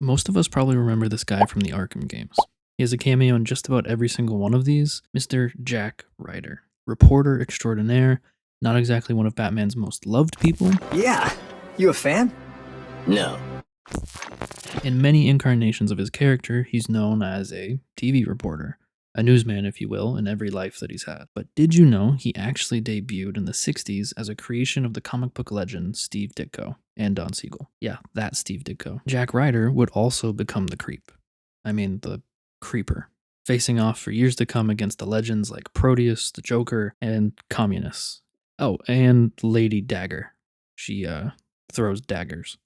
Most of us probably remember this guy from the Arkham games. He has a cameo in just about every single one of these, Mr. Jack Ryder. Reporter extraordinaire, not exactly one of Batman's most loved people. Yeah, you a fan? No. In many incarnations of his character, he's known as a TV reporter, a newsman, if you will, in every life that he's had. But did you know he actually debuted in the 60s as a creation of the comic book legend Steve Ditko and Don Segall? Yeah, that Steve Ditko. Jack Ryder would also become the creep. I mean, the creeper, facing off for years to come against the legends like Proteus, the Joker, and communists. Oh, and Lady Dagger. She throws daggers.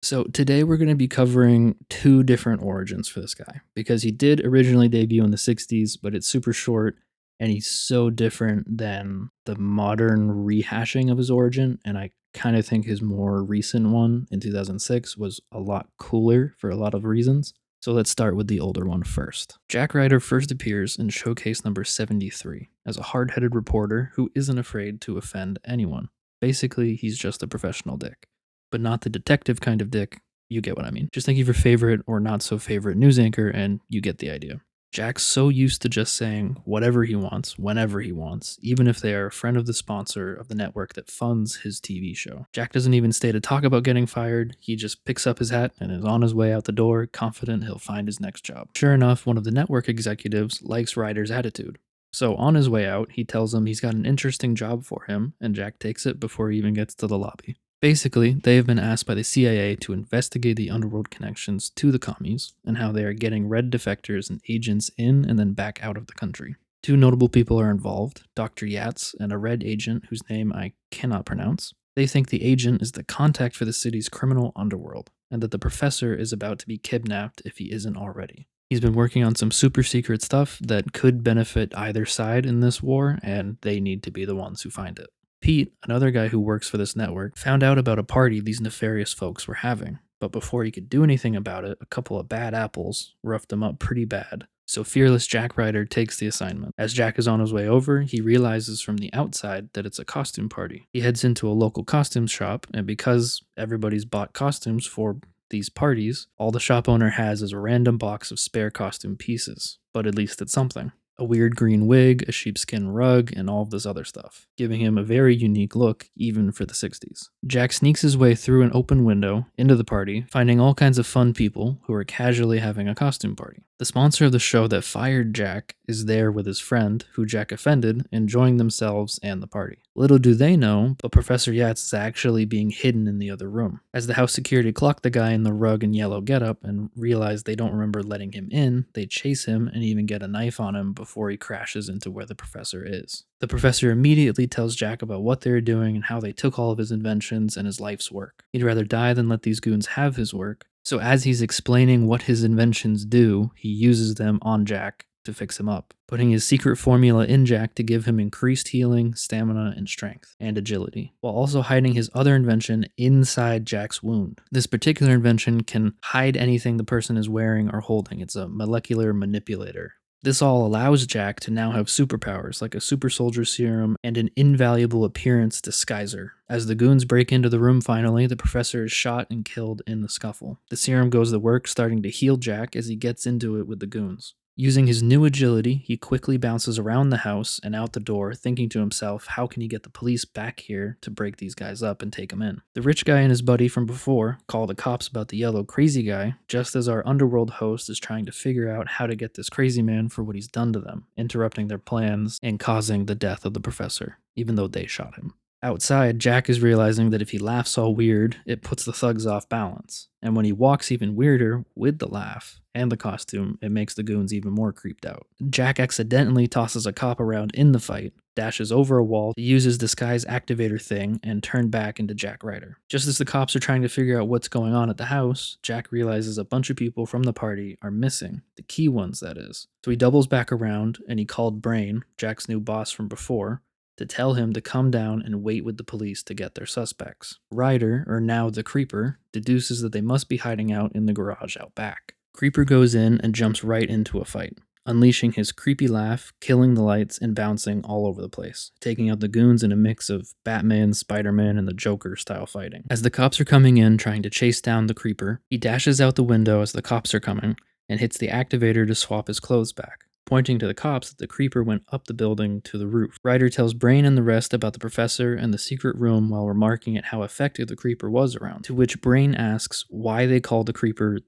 So today we're going to be covering two different origins for this guy, because he did originally debut in the 60s, but it's super short and he's so different than the modern rehashing of his origin, and I kind of think his more recent one in 2006 was a lot cooler for a lot of reasons. So let's start with the older one first. Jack Ryder first appears in showcase number 73 as a hard-headed reporter who isn't afraid to offend anyone. Basically, he's just a professional dick. But not the detective kind of dick. You get what I mean. Just think of your favorite or not so favorite news anchor and you get the idea. Jack's so used to just saying whatever he wants, whenever he wants, even if they are a friend of the sponsor of the network that funds his TV show. Jack doesn't even stay to talk about getting fired. He just picks up his hat and is on his way out the door, confident he'll find his next job. Sure enough, one of the network executives likes Ryder's attitude. So on his way out, he tells him he's got an interesting job for him, and Jack takes it before he even gets to the lobby. Basically, they have been asked by the CIA to investigate the underworld connections to the commies and how they are getting red defectors and agents in and then back out of the country. Two notable people are involved, Dr. Yats and a red agent whose name I cannot pronounce. They think the agent is the contact for the city's criminal underworld, and that the professor is about to be kidnapped if he isn't already. He's been working on some super secret stuff that could benefit either side in this war, and they need to be the ones who find it. Pete, another guy who works for this network, found out about a party these nefarious folks were having, but before he could do anything about it, a couple of bad apples roughed him up pretty bad. So fearless Jack Ryder takes the assignment. As Jack is on his way over, he realizes from the outside that it's a costume party. He heads into a local costume shop, and because everybody's bought costumes for these parties, all the shop owner has is a random box of spare costume pieces, but at least it's something. A weird green wig, a sheepskin rug, and all of this other stuff, giving him a very unique look, even for the 60s. Jack sneaks his way through an open window into the party, finding all kinds of fun people who are casually having a costume party. The sponsor of the show that fired Jack is there with his friend, who Jack offended, enjoying themselves and the party. Little do they know, but Professor Yats is actually being hidden in the other room. As the house security clock the guy in the rug and yellow getup and realize they don't remember letting him in, they chase him and even get a knife on him before he crashes into where the professor is. The professor immediately tells Jack about what they're doing and how they took all of his inventions and his life's work. He'd rather die than let these goons have his work, so as he's explaining what his inventions do, he uses them on Jack to fix him up, putting his secret formula in Jack to give him increased healing, stamina, and strength, and agility, while also hiding his other invention inside Jack's wound. This particular invention can hide anything the person is wearing or holding. It's a molecular manipulator. This all allows Jack to now have superpowers like a super soldier serum and an invaluable appearance disguiser. As the goons break into the room finally, the professor is shot and killed in the scuffle. The serum goes to work, starting to heal Jack as he gets into it with the goons. Using his new agility, he quickly bounces around the house and out the door, thinking to himself, how can he get the police back here to break these guys up and take them in? The rich guy and his buddy from before call the cops about the yellow crazy guy, just as our underworld host is trying to figure out how to get this crazy man for what he's done to them, interrupting their plans and causing the death of the professor, even though they shot him. Outside, Jack is realizing that if he laughs all weird, it puts the thugs off balance. And when he walks even weirder with the laugh and the costume, it makes the goons even more creeped out. Jack accidentally tosses a cop around in the fight, dashes over a wall to use his disguise activator thing, and turn back into Jack Ryder. Just as the cops are trying to figure out what's going on at the house, Jack realizes a bunch of people from the party are missing, the key ones that is. So he doubles back around and he called Brain, Jack's new boss from before, to tell him to come down and wait with the police to get their suspects. Ryder, or now the Creeper, deduces that they must be hiding out in the garage out back. Creeper goes in and jumps right into a fight. unleashing his creepy laugh, killing the lights, and bouncing all over the place, taking out the goons in a mix of Batman, Spider-Man, and the Joker style fighting. As the cops are coming in trying to chase down the creeper, he dashes out the window as the cops are coming and hits the activator to swap his clothes back, pointing to the cops that the creeper went up the building to the roof. Ryder tells Brain and the rest about the professor and the secret room while remarking at how effective the creeper was around, to which Brain asks why they call the creeper,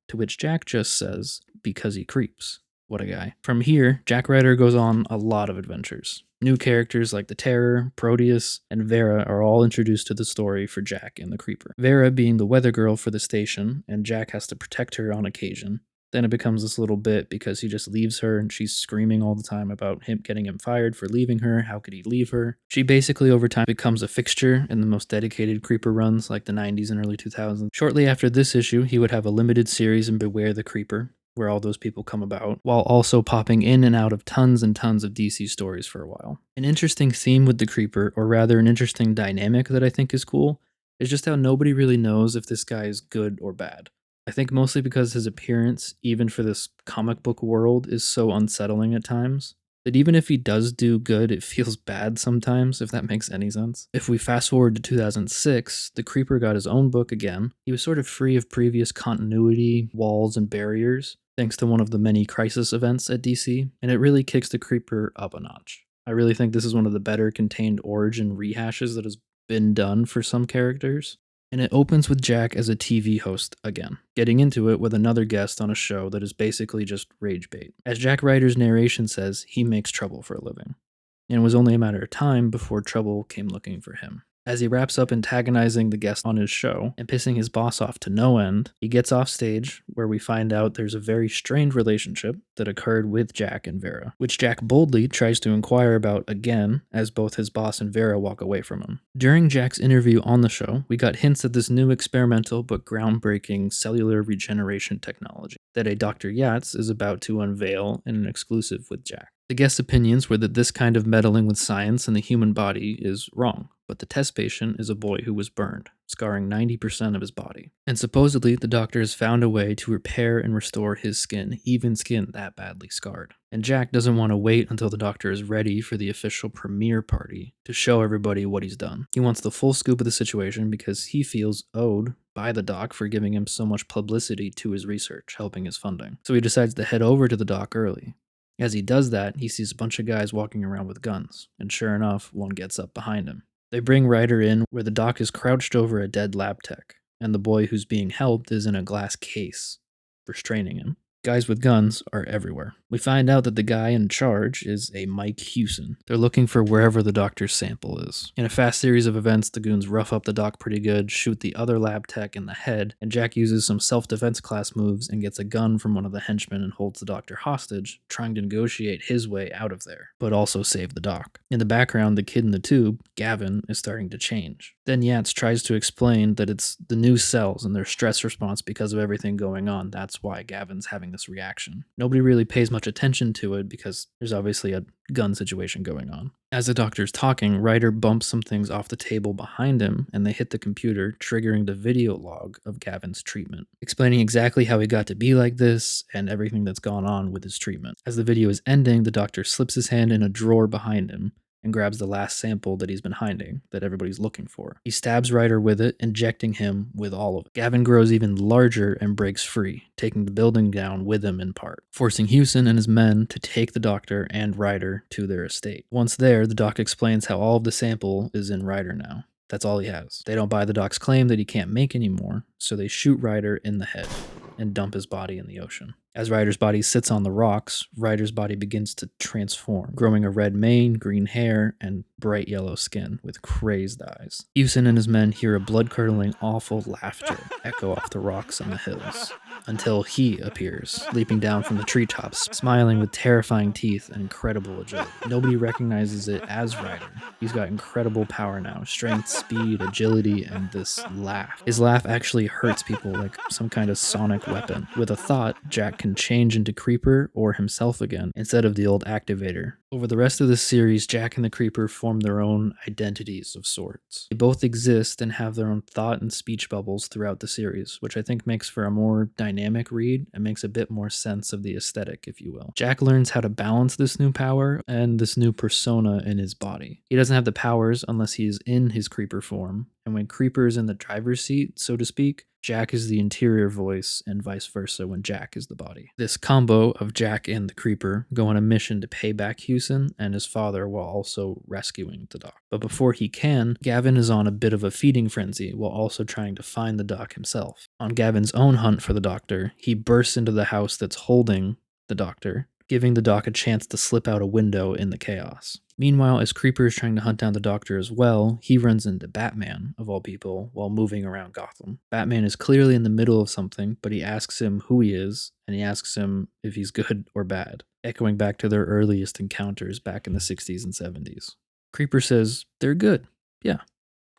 to which Jack just says, because he creeps. What a guy. From here, Jack Ryder goes on a lot of adventures. New characters like the Terror, Proteus, and Vera are all introduced to the story for Jack and the Creeper. Vera being the weather girl for the station, and Jack has to protect her on occasion. Then it becomes this little bit because he just leaves her and she's screaming all the time about him getting him fired for leaving her. How could he leave her? She basically over time becomes a fixture in the most dedicated Creeper runs like the 90s and early 2000s. Shortly after this issue, he would have a limited series in Beware the Creeper, where all those people come about, while also popping in and out of tons and tons of DC stories for a while. An interesting theme with the Creeper, or rather an interesting dynamic that I think is cool, is just how nobody really knows if this guy is good or bad. I think mostly because his appearance, even for this comic book world, is so unsettling at times, that even if he does do good, it feels bad sometimes, if that makes any sense. If we fast forward to 2006, the Creeper got his own book again. He was sort of free of previous continuity, walls, and barriers, thanks to one of the many crisis events at DC, and it really kicks the Creeper up a notch. I really think this is one of the better contained origin rehashes that has been done for some characters. And it opens with Jack as a TV host again, getting into it with another guest on a show that is basically just rage bait. As Jack Ryder's narration says, he makes trouble for a living, and it was only a matter of time before trouble came looking for him. As he wraps up antagonizing the guest on his show and pissing his boss off to no end, he gets off stage where we find out there's a very strained relationship that occurred with Jack and Vera, which Jack boldly tries to inquire about again as both his boss and Vera walk away from him. During Jack's interview on the show, we got hints at this new experimental but groundbreaking cellular regeneration technology that a Dr. Yates is about to unveil in an exclusive with Jack. The guest's opinions were that this kind of meddling with science and the human body is wrong, but the test patient is a boy who was burned, scarring 90% of his body. And supposedly, the doctor has found a way to repair and restore his skin, even skin that badly scarred. And Jack doesn't want to wait until the doctor is ready for the official premiere party to show everybody what he's done. He wants the full scoop of the situation because he feels owed by the doc for giving him so much publicity to his research, helping his funding. So he decides to head over to the doc early. As he does that, he sees a bunch of guys walking around with guns, and sure enough, one gets up behind him. They bring Ryder in where the doc is crouched over a dead lab tech, and the boy who's being helped is in a glass case, restraining him. Guys with guns are everywhere. We find out that the guy in charge is a Mike Hewson. They're looking for wherever the doctor's sample is. In a fast series of events, the goons rough up the doc pretty good, shoot the other lab tech in the head, and Jack uses some self-defense class moves and gets a gun from one of the henchmen and holds the doctor hostage, trying to negotiate his way out of there, but also save the doc. In the background, the kid in the tube, Gavin, is starting to change. Then Yates tries to explain that it's the new cells and their stress response because of everything going on. That's why Gavin's having this reaction. Nobody really pays much attention to it because there's obviously a gun situation going on. As the doctor's talking, Ryder bumps some things off the table behind him and they hit the computer, triggering the video log of Gavin's treatment, explaining exactly how he got to be like this and everything that's gone on with his treatment. As the video is ending, the doctor slips his hand in a drawer behind him and grabs the last sample that he's been hiding, that everybody's looking for. He stabs Ryder with it, injecting him with all of it. Gavin grows even larger and breaks free, taking the building down with him in part, forcing Hewson and his men to take the doctor and Ryder to their estate. Once there, the doc explains how all of the sample is in Ryder now. That's all he has. They don't buy the doc's claim that he can't make anymore, so they shoot Ryder in the head and dump his body in the ocean. As Ryder's body sits on the rocks, Ryder's body begins to transform, growing a red mane, green hair, and bright yellow skin with crazed eyes. Hewson and his men hear a blood-curdling, awful laughter echo off the rocks on the hills, until he appears, leaping down from the treetops, smiling with terrifying teeth and incredible agility. Nobody recognizes it as Ryder. He's got incredible power now, strength, speed, agility, and this laugh. His laugh actually hurts people like some kind of sonic weapon. With a thought, Jack can change into Creeper or himself again, instead of the old activator. Over the rest of the series, Jack and the Creeper form their own identities of sorts. They both exist and have their own thought and speech bubbles throughout the series, which I think makes for a more dynamic read and makes a bit more sense of the aesthetic, if you will. Jack learns how to balance this new power and this new persona in his body. He doesn't have the powers unless he is in his Creeper form, and when Creeper is in the driver's seat, so to speak, Jack is the interior voice, and vice versa when Jack is the body. This combo of Jack and the Creeper go on a mission to pay back Houston and his father while also rescuing the doc. But before he can, Gavin is on a bit of a feeding frenzy while also trying to find the doc himself. On Gavin's own hunt for the doctor, he bursts into the house that's holding the doctor, giving the doc a chance to slip out a window in the chaos. Meanwhile, as Creeper is trying to hunt down the doctor as well, he runs into Batman, of all people, while moving around Gotham. Batman is clearly in the middle of something, but he asks him who he is, and he asks him if he's good or bad, echoing back to their earliest encounters back in the 60s and 70s. Creeper says, "They're good. Yeah,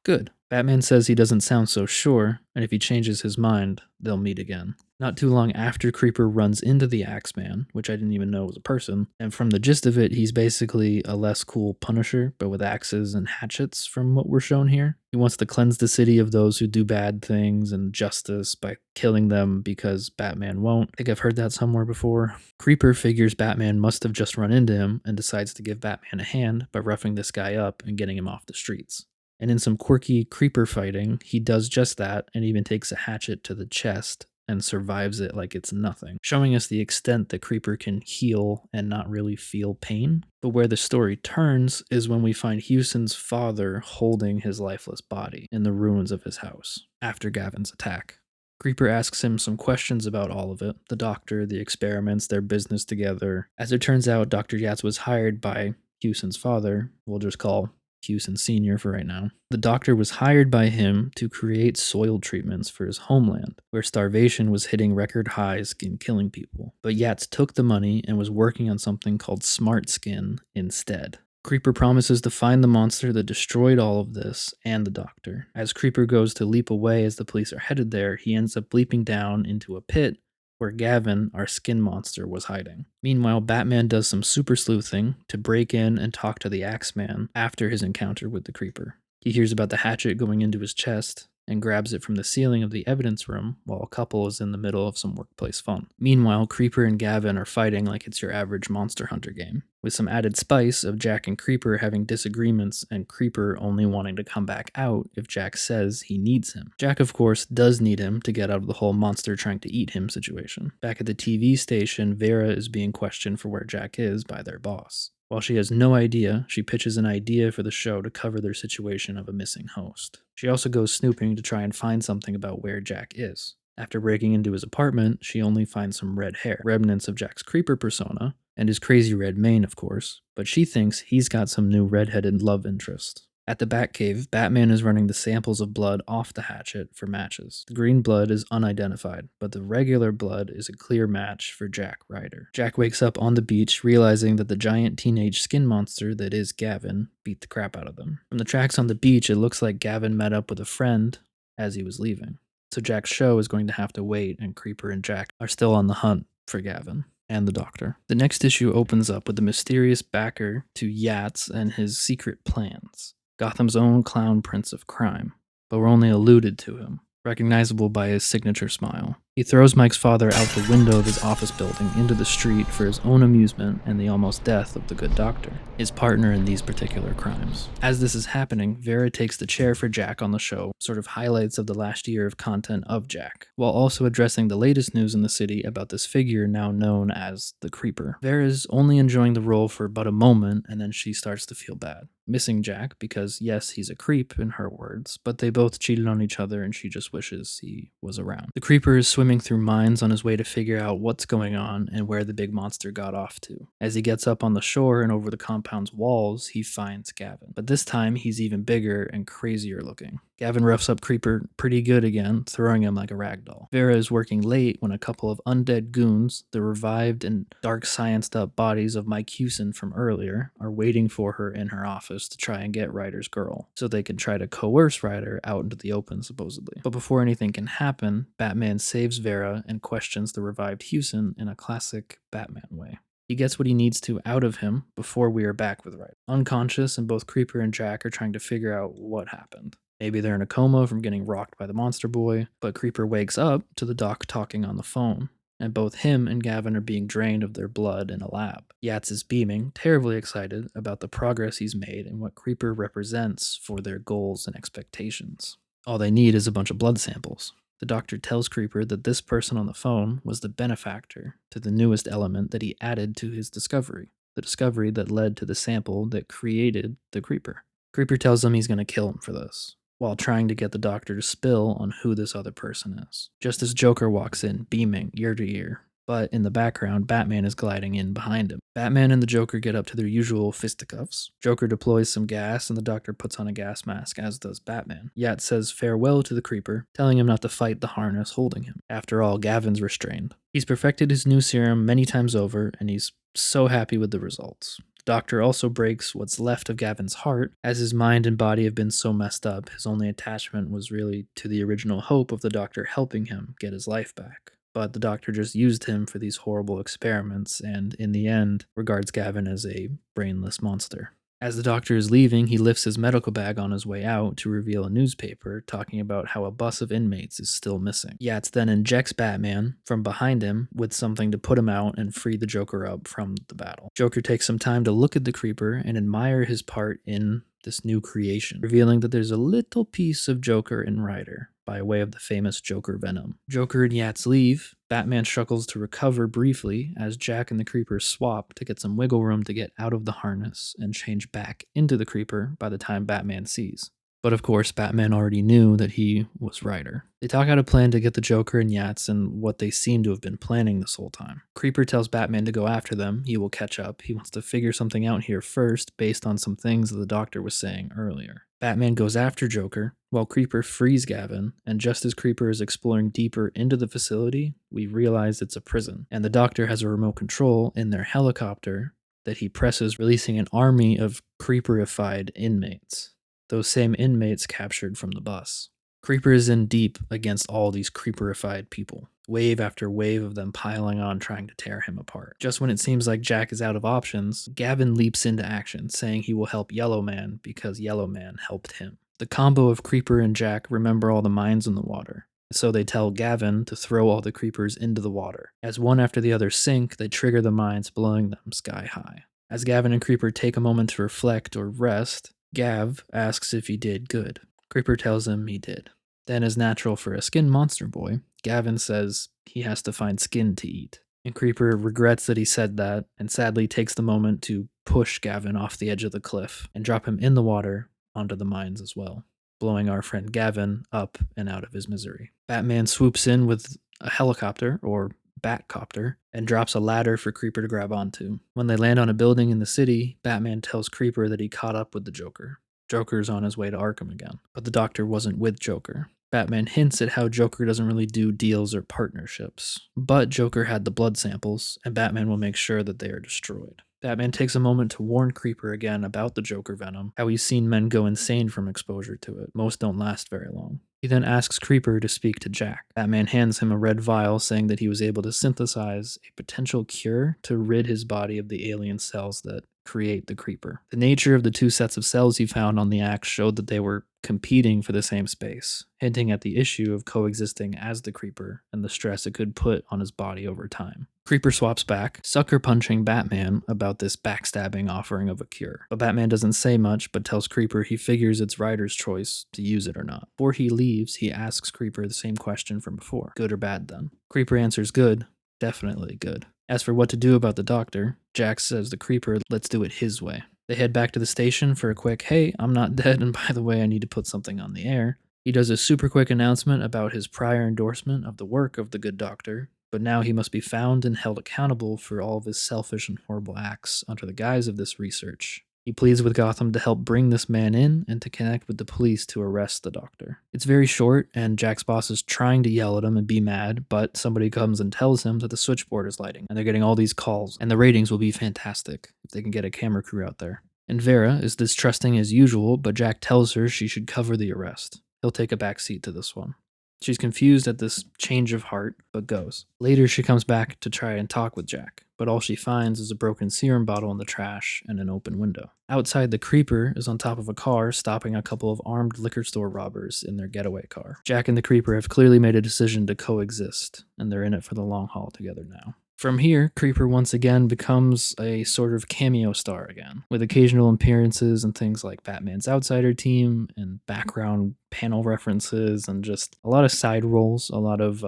good." Batman says he doesn't sound so sure, and if he changes his mind, they'll meet again. Not too long after, Creeper runs into the Axeman, which I didn't even know was a person, and from the gist of it, he's basically a less cool Punisher, but with axes and hatchets from what we're shown here. He wants to cleanse the city of those who do bad things and justice by killing them because Batman won't. I think I've heard that somewhere before. Creeper figures Batman must have just run into him and decides to give Batman a hand by roughing this guy up and getting him off the streets. And in some quirky Creeper fighting, he does just that and even takes a hatchet to the chest and survives it like it's nothing, showing us the extent that Creeper can heal and not really feel pain. But where the story turns is when we find Houston's father holding his lifeless body in the ruins of his house after Gavin's attack. Creeper asks him some questions about all of it, the doctor, the experiments, their business together. As it turns out, Dr. Yatz was hired by Houston's father, we'll just call Houston Sr. for right now. The doctor was hired by him to create soil treatments for his homeland, where starvation was hitting record highs and killing people. But Yatz took the money and was working on something called Smart Skin instead. Creeper promises to find the monster that destroyed all of this and the doctor. As Creeper goes to leap away as the police are headed there, he ends up leaping down into a pit where Gavin, our skin monster, was hiding. Meanwhile, Batman does some super sleuthing to break in and talk to the Axeman after his encounter with the Creeper. He hears about the hatchet going into his chest and grabs it from the ceiling of the evidence room while a couple is in the middle of some workplace fun. Meanwhile, Creeper and Gavin are fighting like it's your average Monster Hunter game, with some added spice of Jack and Creeper having disagreements and Creeper only wanting to come back out if Jack says he needs him. Jack, of course, does need him to get out of the whole monster trying to eat him situation. Back at the TV station, Vera is being questioned for where Jack is by their boss. While she has no idea, she pitches an idea for the show to cover their situation of a missing host. She also goes snooping to try and find something about where Jack is. After breaking into his apartment, she only finds some red hair, remnants of Jack's Creeper persona, and his crazy red mane, of course, but she thinks he's got some new red-headed love interest. At the Batcave, Batman is running the samples of blood off the hatchet for matches. The green blood is unidentified, but the regular blood is a clear match for Jack Ryder. Jack wakes up on the beach, realizing that the giant teenage skin monster that is Gavin beat the crap out of them. From the tracks on the beach, it looks like Gavin met up with a friend as he was leaving. So Jack's show is going to have to wait, and Creeper and Jack are still on the hunt for Gavin and the doctor. The next issue opens up with the mysterious backer to Yatz and his secret plans. Gotham's own clown prince of crime, but we're only alluded to him, recognizable by his signature smile. He throws Mike's father out the window of his office building into the street for his own amusement and the almost death of the good doctor, his partner in these particular crimes. As this is happening, Vera takes the chair for Jack on the show, sort of highlights of the last year of content of Jack, while also addressing the latest news in the city about this figure now known as the Creeper. Vera's only enjoying the role for but a moment, and then she starts to feel bad, missing Jack because, yes, he's a creep in her words, but they both cheated on each other and she just wishes he was around. The Creeper is swimming through mines on his way to figure out what's going on and where the big monster got off to. As he gets up on the shore and over the compound's walls, he finds Gavin. But this time, he's even bigger and crazier looking. Gavin roughs up Creeper pretty good again, throwing him like a ragdoll. Vera is working late when a couple of undead goons, the revived and dark scienced up bodies of Mike Houston from earlier, are waiting for her in her office to try and get Ryder's girl, so they can try to coerce Ryder out into the open, supposedly. But before anything can happen, Batman saves Vera and questions the revived Houston in a classic Batman way. He gets what he needs to out of him before we are back with Ryder. Unconscious, and both Creeper and Jack are trying to figure out what happened. Maybe they're in a coma from getting rocked by the monster boy, but Creeper wakes up to the doc talking on the phone, and both him and Gavin are being drained of their blood in a lab. Yats is beaming, terribly excited about the progress he's made and what Creeper represents for their goals and expectations. All they need is a bunch of blood samples. The doctor tells Creeper that this person on the phone was the benefactor to the newest element that he added to his discovery, the discovery that led to the sample that created the Creeper. Creeper tells him he's going to kill him for this, while trying to get the doctor to spill on who this other person is. Just as Joker walks in, beaming ear to ear, but in the background, Batman is gliding in behind him. Batman and the Joker get up to their usual fisticuffs. Joker deploys some gas, and the Doctor puts on a gas mask, as does Batman. Yat says farewell to the Creeper, telling him not to fight the harness holding him. After all, Gavin's restrained. He's perfected his new serum many times over, and he's so happy with the results. The Doctor also breaks what's left of Gavin's heart, as his mind and body have been so messed up. His only attachment was really to the original hope of the Doctor helping him get his life back. But the Doctor just used him for these horrible experiments, and in the end, regards Gavin as a brainless monster. As the Doctor is leaving, he lifts his medical bag on his way out to reveal a newspaper talking about how a bus of inmates is still missing. Yats then injects Batman from behind him with something to put him out and free the Joker up from the battle. Joker takes some time to look at the Creeper and admire his part in this new creation, revealing that there's a little piece of Joker in Ryder, by way of the famous Joker venom. Joker and Yats leave. Batman struggles to recover briefly as Jack and the Creeper swap to get some wiggle room to get out of the harness and change back into the Creeper by the time Batman sees. But of course, Batman already knew that he was Ryder. They talk out a plan to get the Joker and Yats and what they seem to have been planning this whole time. Creeper tells Batman to go after them. He will catch up. He wants to figure something out here first based on some things that the Doctor was saying earlier. Batman goes after Joker, while Creeper frees Gavin, and just as Creeper is exploring deeper into the facility, we realize it's a prison, and the Doctor has a remote control in their helicopter that he presses, releasing an army of Creeperified inmates. Those same inmates captured from the bus. Creeper is in deep against all these Creeperified people, wave after wave of them piling on trying to tear him apart. Just when it seems like Jack is out of options, Gavin leaps into action, saying he will help Yellow Man because Yellow Man helped him. The combo of Creeper and Jack remember all the mines in the water, so they tell Gavin to throw all the Creepers into the water. As one after the other sink, they trigger the mines, blowing them sky high. As Gavin and Creeper take a moment to reflect or rest, Gav asks if he did good. Creeper tells him he did. Then, as natural for a skin monster boy, Gavin says he has to find skin to eat. And Creeper regrets that he said that, and sadly takes the moment to push Gavin off the edge of the cliff and drop him in the water onto the mines as well, blowing our friend Gavin up and out of his misery. Batman swoops in with a helicopter, or Batcopter, and drops a ladder for Creeper to grab onto. When they land on a building in the city, Batman tells Creeper that he caught up with the Joker. Joker's on his way to Arkham again, but the Doctor wasn't with Joker. Batman hints at how Joker doesn't really do deals or partnerships, but Joker had the blood samples, and Batman will make sure that they are destroyed. Batman takes a moment to warn Creeper again about the Joker venom, how he's seen men go insane from exposure to it. Most don't last very long. He then asks Creeper to speak to Jack. Batman hands him a red vial, saying that he was able to synthesize a potential cure to rid his body of the alien cells that create the Creeper. The nature of the two sets of cells he found on the axe showed that they were competing for the same space, hinting at the issue of coexisting as the Creeper and the stress it could put on his body over time. Creeper swaps back, sucker punching Batman about this backstabbing offering of a cure. But Batman doesn't say much, but tells Creeper he figures it's Ryder's choice to use it or not. Before he leaves, he asks Creeper the same question from before. Good or bad then? Creeper answers good. Definitely good. As for what to do about the Doctor, Jack says the Creeper, let's do it his way. They head back to the station for a quick, hey, I'm not dead, and by the way, I need to put something on the air. He does a super quick announcement about his prior endorsement of the work of the good Doctor, but now he must be found and held accountable for all of his selfish and horrible acts under the guise of this research. He pleads with Gotham to help bring this man in and to connect with the police to arrest the Doctor. It's very short, and Jack's boss is trying to yell at him and be mad, but somebody comes and tells him that the switchboard is lighting, and they're getting all these calls, and the ratings will be fantastic if they can get a camera crew out there. And Vera is distrusting as usual, but Jack tells her she should cover the arrest. He'll take a backseat to this one. She's confused at this change of heart, but goes. Later, she comes back to try and talk with Jack, but all she finds is a broken serum bottle in the trash and an open window. Outside, the creeper is on top of a car, stopping a couple of armed liquor store robbers in their getaway car. Jack and the creeper have clearly made a decision to coexist, and they're in it for the long haul together now. From here, Creeper once again becomes a sort of cameo star again, with occasional appearances in things like Batman's Outsider Team and background panel references and just a lot of side roles, a lot of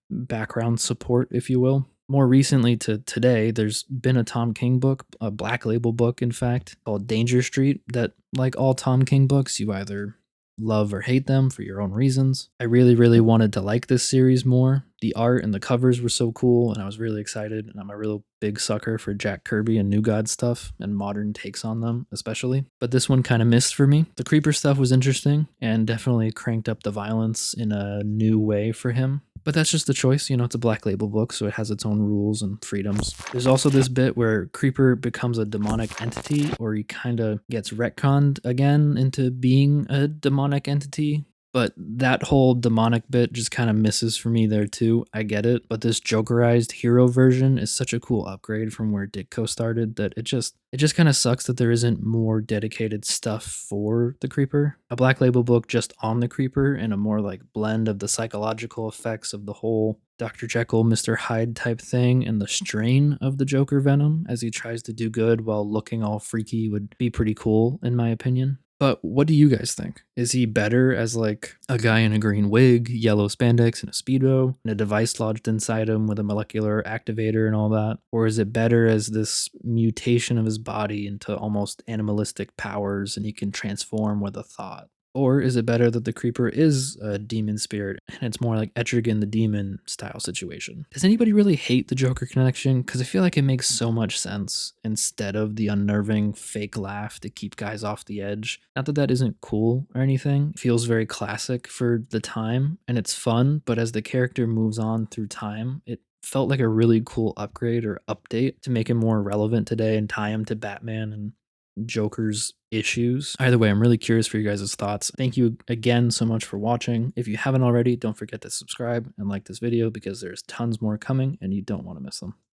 background support, if you will. More recently to today, there's been a Tom King book, a Black Label book, in fact, called Danger Street, that, like all Tom King books, you either love or hate them for your own reasons. I really wanted to like this series more. The art and the covers were so cool, and I was really excited, and I'm a real big sucker for Jack Kirby and New God stuff, and modern takes on them, especially. But this one kind of missed for me. The Creeper stuff was interesting, and definitely cranked up the violence in a new way for him. But that's just the choice, it's a Black Label book, so it has its own rules and freedoms. There's also this bit where Creeper becomes a demonic entity, or he kind of gets retconned again into being a demonic entity. But that whole demonic bit just kind of misses for me there too. I get it, but this jokerized hero version is such a cool upgrade from where Ditko started that it just kind of sucks that there isn't more dedicated stuff for the Creeper. A Black Label book just on the Creeper and a more like blend of the psychological effects of the whole Dr. Jekyll, Mr. Hyde type thing and the strain of the Joker venom as he tries to do good while looking all freaky would be pretty cool in my opinion. But what do you guys think? Is he better as like a guy in a green wig, yellow spandex, and a Speedo, and a device lodged inside him with a molecular activator and all that? Or is it better as this mutation of his body into almost animalistic powers and he can transform with a thought? Or is it better that the Creeper is a demon spirit and it's more like Etrigan the Demon style situation? Does anybody really hate the Joker connection? Because I feel like it makes so much sense instead of the unnerving fake laugh to keep guys off the edge. Not that that isn't cool or anything. It feels very classic for the time and it's fun, but as the character moves on through time, it felt like a really cool upgrade or update to make him more relevant today and tie him to Batman and Joker's issues. Either way, I'm really curious for you guys' thoughts. Thank you again so much for watching. If you haven't already, don't forget to subscribe and like this video because there's tons more coming and you don't want to miss them.